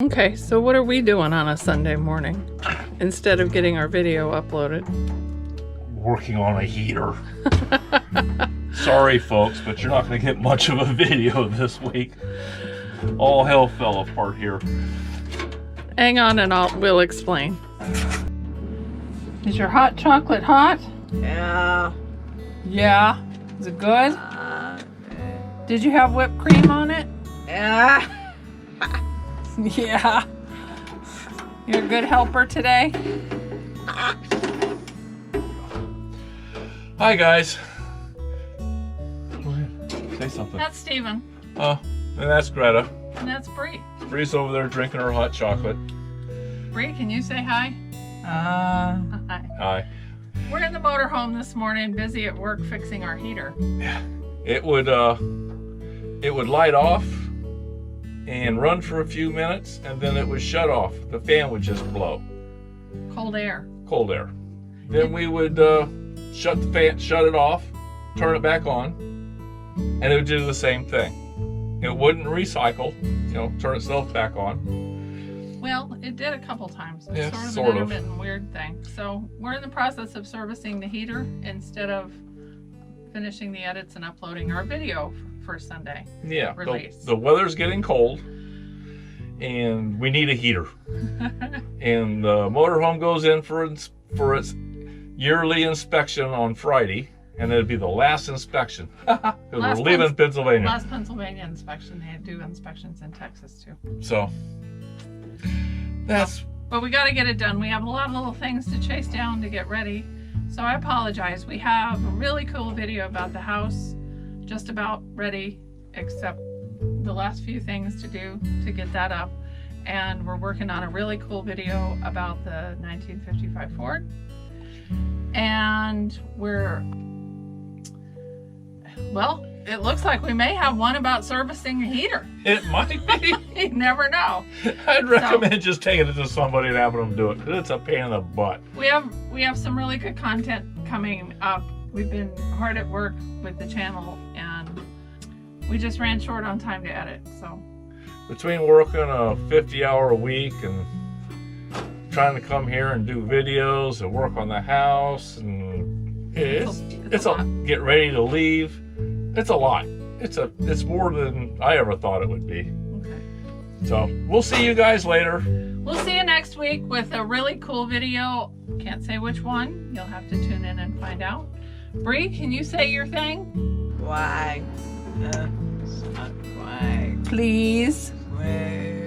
Okay, so what are we doing on a Sunday morning instead of getting our video uploaded? Working on a heater. Sorry folks, but you're not going to get much of a video this week. All hell fell apart here. Hang on and we'll explain. Is your hot chocolate hot? Yeah. Yeah. Is it good? Did you have whipped cream on it? Yeah. Yeah. You're a good helper today? Hi guys. Go ahead. Say something. That's Steven. Oh, and that's Greta. And that's Bree. Bree's over there drinking her hot chocolate. Bree, can you say hi? Hi. Hi. We're in the motorhome this morning, busy at work fixing our heater. Yeah. It would light off and run for a few minutes, and then it would shut off. The fan would just blow. Cold air. Cold air. Then we would shut the fan, shut it off, turn it back on, and it would do the same thing. It wouldn't recycle, turn itself back on. Well, it did a couple times. It's Yeah, sort of an intermittent weird thing. So we're in the process of servicing the heater instead of finishing the edits and uploading our video for Sunday. Yeah, release. The weather's getting cold, and we need a heater. And the motorhome goes in for its yearly inspection on Friday, and it'd be the last inspection because we're leaving Pennsylvania. Last Pennsylvania inspection. They do inspections in Texas too. So that's. But we got to get it done. We have a lot of little things to chase down to get ready. So I apologize. We have a really cool video about the house, just about ready, except the last few things to do to get that up. And we're working on a really cool video about the 1955 Ford. And it looks like we may have one about servicing a heater. It might be. You never know. I'd recommend just taking it to somebody and having them do it, because it's a pain in the butt. We have some really good content coming up. We've been hard at work with the channel, and we just ran short on time to edit. So between working a 50-hour week and trying to come here and do videos and work on the house, and it's a get ready to leave. It's a lot. It's more than I ever thought it would be. Okay. So we'll see you guys later. We'll see you next week with a really cool video. Can't say which one. You'll have to tune in and find out. Bree, can you say your thing? Why? Why? Please. Why?